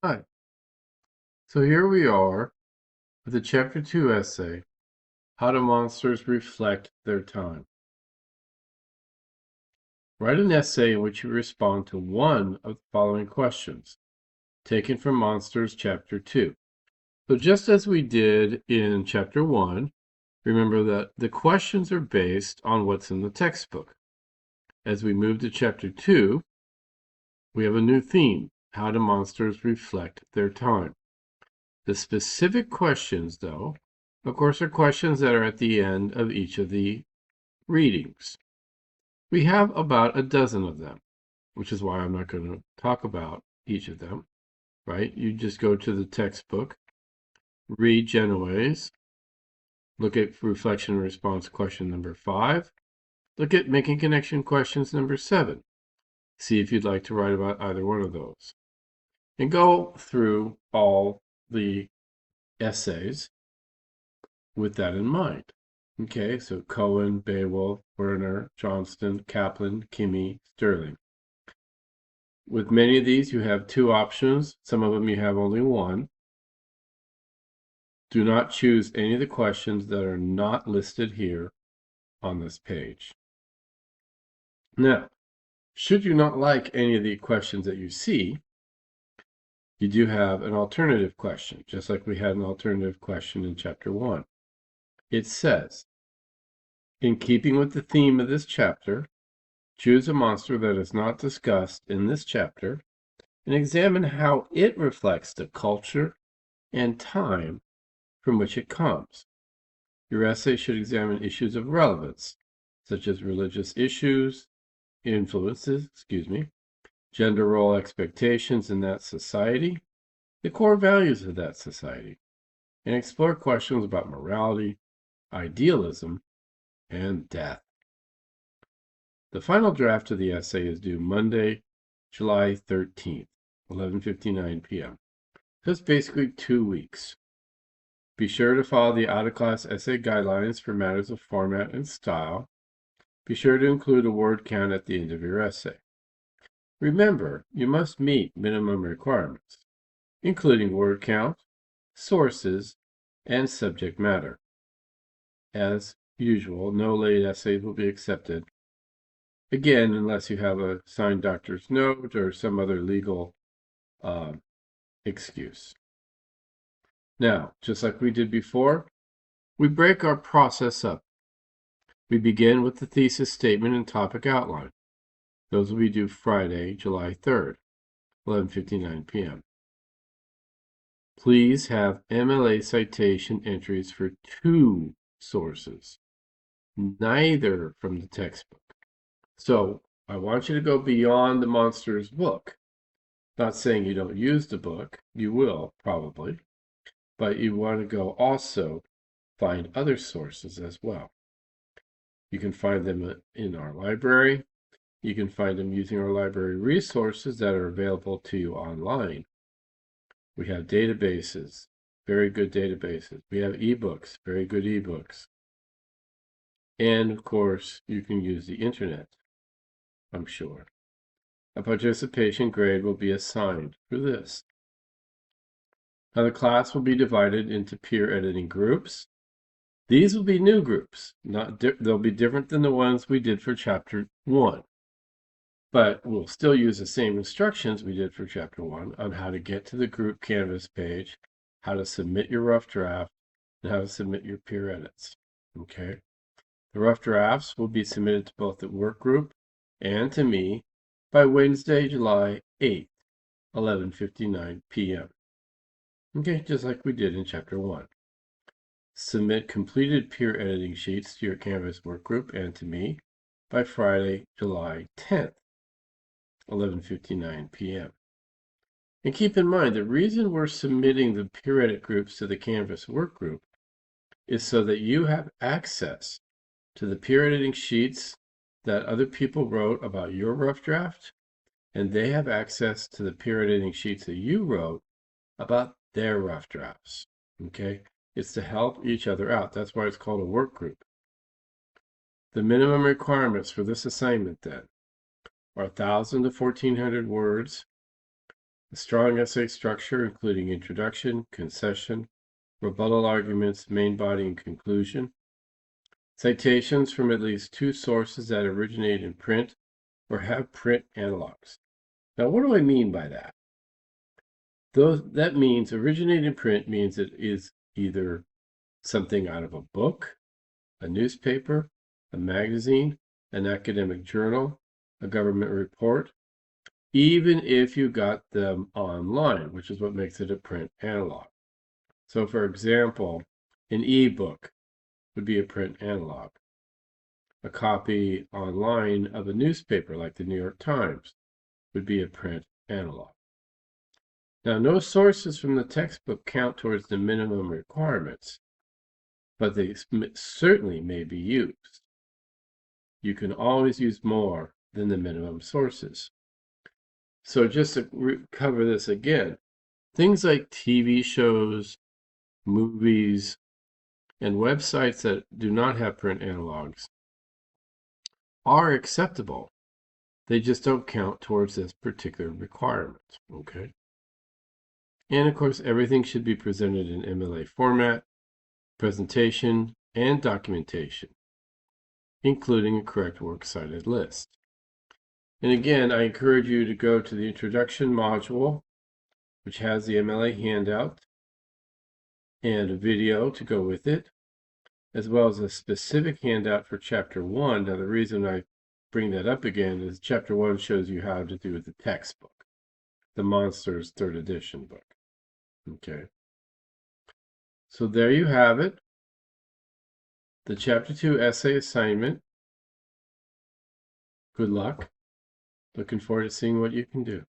Hi. So here we are with the Chapter 2 essay, How Do Monsters Reflect Their Time? Write an essay in which you respond to one of the following questions, taken from Monsters Chapter 2. So just as we did in Chapter 1, remember that the questions are based on what's in the textbook. As we move to Chapter 2, we have a new theme, How Do Monsters Reflect Their Time? The specific questions, though, of course, are questions that are at the end of each of the readings. We have about a dozen of them, which is why I'm not going to talk about each of them, right? You just go to the textbook, read Genoese, look at reflection and response question number 5, look at making connection questions number 7. See if you'd like to write about either one of those. And go through all the essays with that in mind. Okay, so Cohen, Beowulf, Werner, Johnston, Kaplan, Kimi, Sterling. With many of these, you have two options. Some of them you have only one. Do not choose any of the questions that are not listed here on this page. Now, should you not like any of the questions that you see, you do have an alternative question, just like we had an alternative question in Chapter 1. It says, in keeping with the theme of this chapter, choose a monster that is not discussed in this chapter and examine how it reflects the culture and time from which it comes. Your essay should examine issues of relevance, such as religious issues, gender role expectations in that society, the core values of that society, and explore questions about morality, idealism, and death. The final draft of the essay is due Monday, July 13th, 11:59 p.m. That's basically 2 weeks. Be sure to follow the out-of-class essay guidelines for matters of format and style. Be sure to include a word count at the end of your essay. Remember, you must meet minimum requirements, including word count, sources, and subject matter. As usual, no late essays will be accepted. Again, unless you have a signed doctor's note or some other legal excuse. Now, just like we did before, we break our process up. We begin with the thesis statement and topic outline. Those will be due Friday, July 3rd, 11:59 p.m. Please have MLA citation entries for 2 sources, neither from the textbook. So I want you to go beyond the Monsters book. Not saying you don't use the book, you will probably, but you want to go also find other sources as well. You can find them in our library. You can find them using our library resources that are available to you online. We have databases, very good databases. We have ebooks, very good ebooks. And of course, you can use the internet, I'm sure. A participation grade will be assigned for this. Now the class will be divided into peer editing groups. These will be new groups. They'll be different than the ones we did for Chapter 1. But we'll still use the same instructions we did for Chapter 1 on how to get to the group Canvas page, how to submit your rough draft, and how to submit your peer edits. Okay? The rough drafts will be submitted to both the work group and to me by Wednesday, July 8th, 11:59 p.m. Okay, just like we did in Chapter 1. Submit completed peer editing sheets to your Canvas workgroup and to me by Friday, July 10th, 11:59 p.m. And keep in mind, the reason we're submitting the peer edit groups to the Canvas workgroup is so that you have access to the peer editing sheets that other people wrote about your rough draft, and they have access to the peer editing sheets that you wrote about their rough drafts. Okay? It's to help each other out. That's why it's called a work group. The minimum requirements for this assignment then are 1,000 to 1,400 words. A strong essay structure, including introduction, concession, rebuttal arguments, main body, and conclusion. Citations from at least 2 sources that originate in print or have print analogs. Now, what do I mean by that? That means originate in print means it is either something out of a book, a newspaper, a magazine, an academic journal, a government report, even if you got them online, which is what makes it a print analog. So, for example, an e-book would be a print analog. A copy online of a newspaper like the New York Times would be a print analog. Now, no sources from the textbook count towards the minimum requirements, but they certainly may be used. You can always use more than the minimum sources. So just to cover this again, things like TV shows, movies, and websites that do not have print analogs are acceptable. They just don't count towards this particular requirement, okay? And of course, everything should be presented in MLA format, presentation, and documentation, including a correct works cited list. And again, I encourage you to go to the introduction module, which has the MLA handout and a video to go with it, as well as a specific handout for Chapter 1. Now, the reason I bring that up again is Chapter 1 shows you how to do the textbook, the Monsters 3rd edition book. Okay. So there you have it. The Chapter 2 essay assignment. Good luck. Looking forward to seeing what you can do.